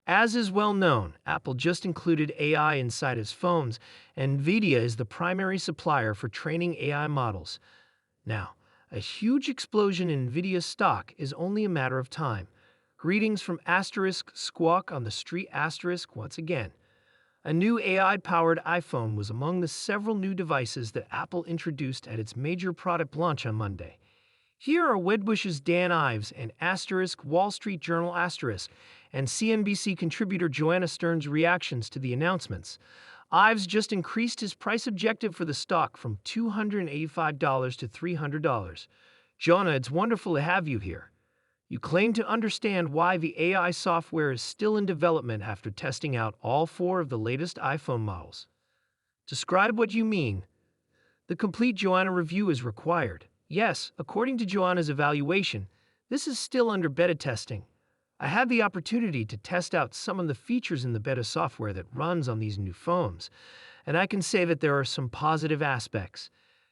As is well known, Apple just included AI inside its phones, and Nvidia is the primary supplier for training AI models. Now, a huge explosion in Nvidia stock is only a matter of time. Greetings from asterisk squawk on the street asterisk once again. A new AI-powered iPhone was among the several new devices that Apple introduced at its major product launch on Monday. Here are Wedbush's Dan Ives and asterisk Wall Street Journal asterisk and CNBC contributor Joanna Stern's reactions to the announcements. Ives just increased his price objective for the stock from $285 to $300. Joanna, it's wonderful to have you here. You claim to understand why the AI software is still in development after testing out all four of the latest iPhone models. Describe what you mean. The complete Joanna review is required. Yes, according to Joanna's evaluation, this is still under beta testing. I had the opportunity to test out some of the features in the beta software that runs on these new phones, and I can say that there are some positive aspects.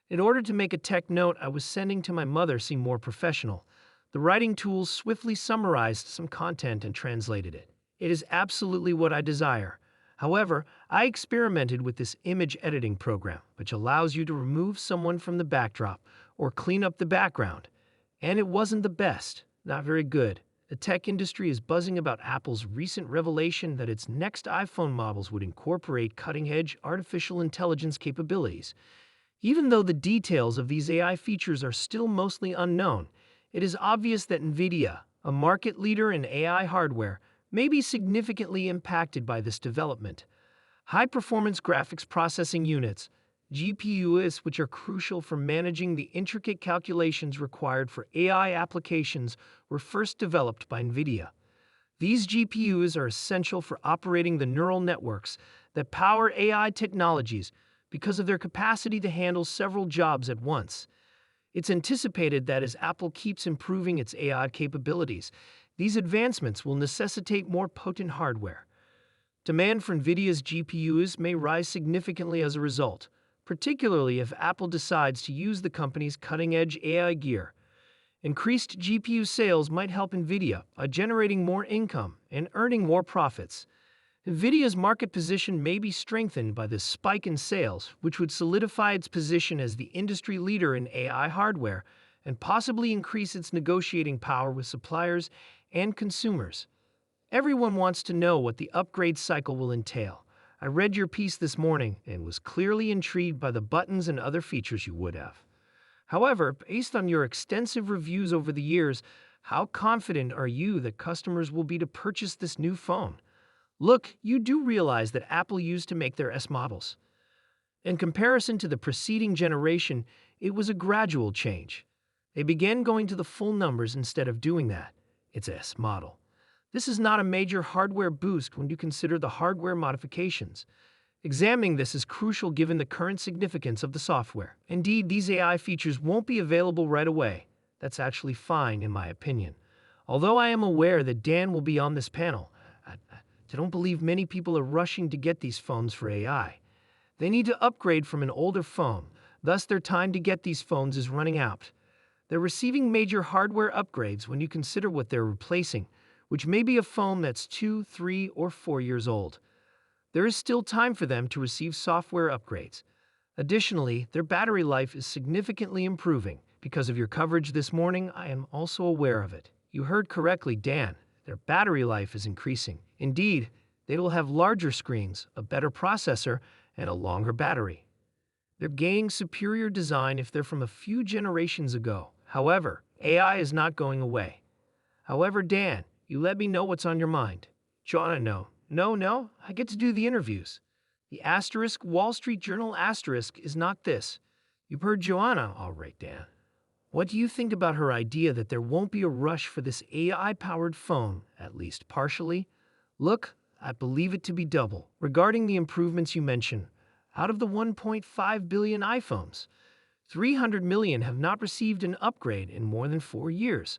In order to make a tech note I was sending to my mother seem more professional, the writing tools swiftly summarized some content and translated it. It is absolutely what I desire. However, I experimented with this image editing program, which allows you to remove someone from the backdrop or clean up the background. And it wasn't the best, not very good. The tech industry is buzzing about Apple's recent revelation that its next iPhone models would incorporate cutting-edge artificial intelligence capabilities. Even though the details of these AI features are still mostly unknown, it is obvious that Nvidia, a market leader in AI hardware, may be significantly impacted by this development. High-performance graphics processing units, GPUs, which are crucial for managing the intricate calculations required for AI applications, were first developed by Nvidia. These GPUs are essential for operating the neural networks that power AI technologies because of their capacity to handle several jobs at once. It's anticipated that as Apple keeps improving its AI capabilities, these advancements will necessitate more potent hardware. Demand for Nvidia's GPUs may rise significantly as a result, particularly if Apple decides to use the company's cutting-edge AI gear. Increased GPU sales might help Nvidia by generating more income and earning more profits. Nvidia's market position may be strengthened by this spike in sales, which would solidify its position as the industry leader in AI hardware and possibly increase its negotiating power with suppliers and consumers. Everyone wants to know what the upgrade cycle will entail. I read your piece this morning and was clearly intrigued by the buttons and other features you would have. However, based on your extensive reviews over the years, how confident are you that customers will be to purchase this new phone? Look, you do realize that Apple used to make their S models. In comparison to the preceding generation, it was a gradual change. They began going to the full numbers instead of doing that. It's S model. This is not a major hardware boost when you consider the hardware modifications. Examining this is crucial given the current significance of the software. Indeed, these AI features won't be available right away. That's actually fine, in my opinion. Although I am aware that Dan will be on this panel, I don't believe many people are rushing to get these phones for AI. They need to upgrade from an older phone, thus their time to get these phones is running out. They're receiving major hardware upgrades when you consider what they're replacing, which may be a phone that's 2, 3, or 4 years old. There is still time for them to receive software upgrades. Additionally, their battery life is significantly improving. Because of your coverage this morning, I am also aware of it. You heard correctly, Dan. Their battery life is increasing. Indeed, they will have larger screens, a better processor, and a longer battery. They're gaining superior design if they're from a few generations ago. However, AI is not going away. However, Dan, you let me know what's on your mind. Joanna, no, I get to do the interviews. The asterisk Wall Street Journal asterisk is not this. You've heard Joanna, all right, Dan. What do you think about her idea that there won't be a rush for this AI-powered phone, at least partially? Look, I believe it to be double. Regarding the improvements you mention, out of the 1.5 billion iPhones, 300 million have not received an upgrade in more than 4 years.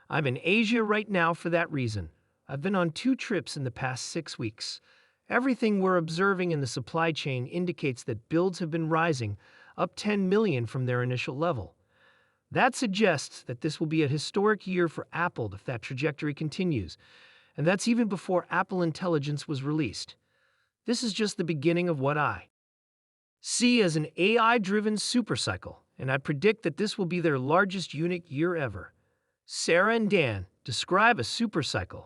I'm in Asia right now for that reason. I've been on 2 trips in the past 6 weeks. Everything we're observing in the supply chain indicates that builds have been rising, up 10 million from their initial level. That suggests that this will be a historic year for Apple if that trajectory continues. And that's even before Apple Intelligence was released. This is just the beginning of what I see as an AI-driven supercycle, and I predict that this will be their largest unit year ever. Sarah and Dan, describe a supercycle.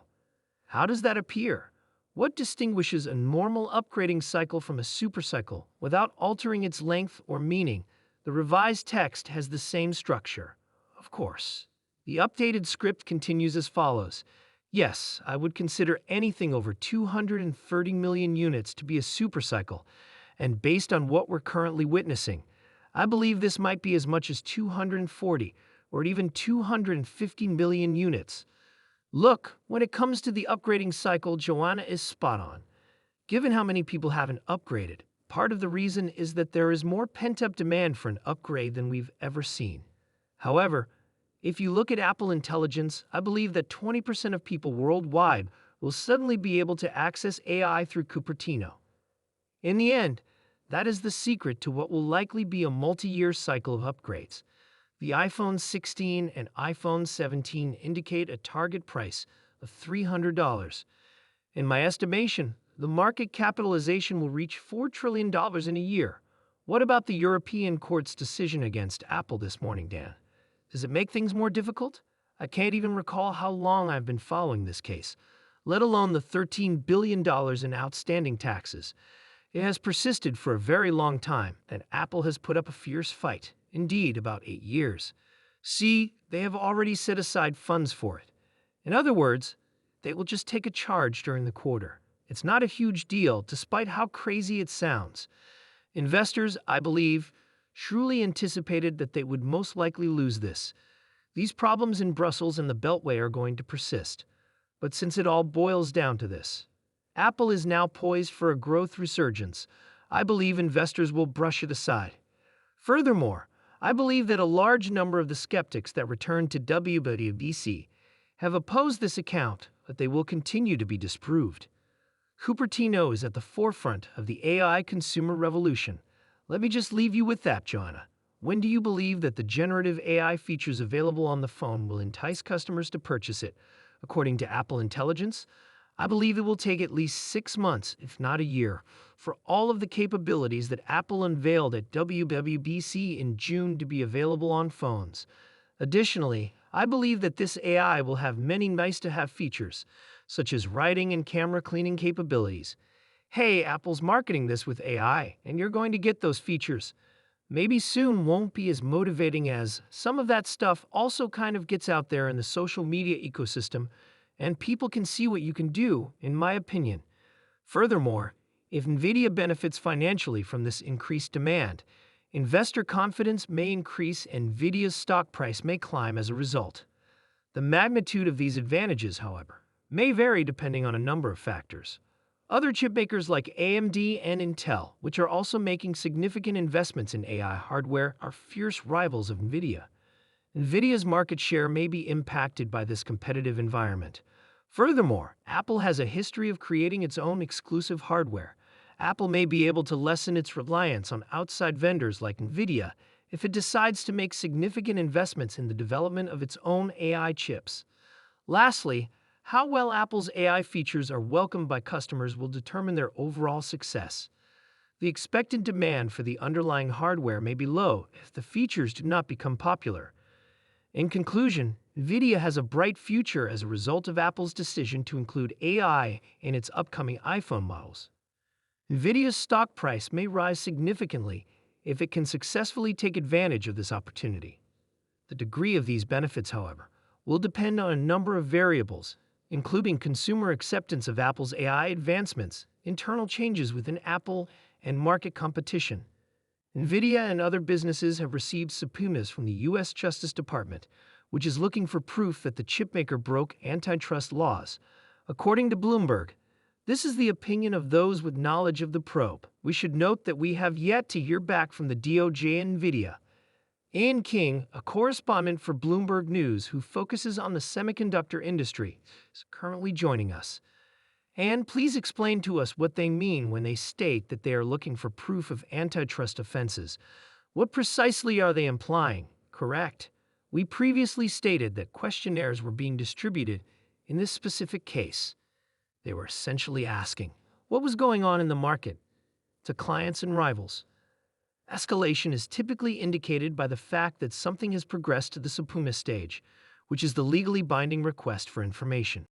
How does that appear? What distinguishes a normal upgrading cycle from a supercycle without altering its length or meaning? The revised text has the same structure. Of course. The updated script continues as follows. Yes, I would consider anything over 230 million units to be a supercycle, and based on what we're currently witnessing, I believe this might be as much as 240 or even 250 million units. Look, when it comes to the upgrading cycle, Joanna is spot on. Given how many people haven't upgraded, part of the reason is that there is more pent-up demand for an upgrade than we've ever seen. However, if you look at Apple Intelligence, I believe that 20% of people worldwide will suddenly be able to access AI through Cupertino. In the end, that is the secret to what will likely be a multi-year cycle of upgrades. The iPhone 16 and iPhone 17 indicate a target price of $300. In my estimation, the market capitalization will reach $4 trillion in a year. What about the European Court's decision against Apple this morning, Dan? Does it make things more difficult? I can't even recall how long I've been following this case, let alone the $13 billion in outstanding taxes. It has persisted for a very long time, and Apple has put up a fierce fight. Indeed, about 8 years. See, they have already set aside funds for it. In other words, they will just take a charge during the quarter. It's not a huge deal, despite how crazy it sounds. Investors, I believe, truly anticipated that they would most likely lose this. These problems in Brussels and the Beltway are going to persist. But since it all boils down to this, Apple is now poised for a growth resurgence. I believe investors will brush it aside. Furthermore, I believe that a large number of the skeptics that returned to WWDC have opposed this account, but they will continue to be disproved. Cupertino is at the forefront of the AI consumer revolution. Let me just leave you with that, Joanna. When do you believe that the generative AI features available on the phone will entice customers to purchase it? According to Apple Intelligence, I believe it will take at least 6 months, if not a year, for all of the capabilities that Apple unveiled at WWDC in June to be available on phones. Additionally, I believe that this AI will have many nice-to-have features, such as writing and camera cleaning capabilities. Hey, Apple's marketing this with AI, and you're going to get those features. Maybe soon won't be as motivating as some of that stuff also kind of gets out there in the social media ecosystem, and people can see what you can do, in my opinion. Furthermore, if Nvidia benefits financially from this increased demand, investor confidence may increase and Nvidia's stock price may climb as a result. The magnitude of these advantages, however, may vary depending on a number of factors. Other chipmakers like AMD and Intel, which are also making significant investments in AI hardware, are fierce rivals of Nvidia. Nvidia's market share may be impacted by this competitive environment. Furthermore, Apple has a history of creating its own exclusive hardware. Apple may be able to lessen its reliance on outside vendors like Nvidia if it decides to make significant investments in the development of its own AI chips. Lastly, how well Apple's AI features are welcomed by customers will determine their overall success. The expected demand for the underlying hardware may be low if the features do not become popular. In conclusion, Nvidia has a bright future as a result of Apple's decision to include AI in its upcoming iPhone models. Nvidia's stock price may rise significantly if it can successfully take advantage of this opportunity. The degree of these benefits, however, will depend on a number of variables, including consumer acceptance of Apple's AI advancements, internal changes within Apple, and market competition. Nvidia and other businesses have received subpoenas from the U.S. Justice Department, which is looking for proof that the chipmaker broke antitrust laws. According to Bloomberg, this is the opinion of those with knowledge of the probe. We should note that we have yet to hear back from the DOJ and Nvidia. Ian King, a correspondent for Bloomberg News who focuses on the semiconductor industry, is currently joining us. And please explain to us what they mean when they state that they are looking for proof of antitrust offenses. What precisely are they implying? Correct. We previously stated that questionnaires were being distributed in this specific case. They were essentially asking what was going on in the market to clients and rivals. Escalation is typically indicated by the fact that something has progressed to the subpoena stage, which is the legally binding request for information.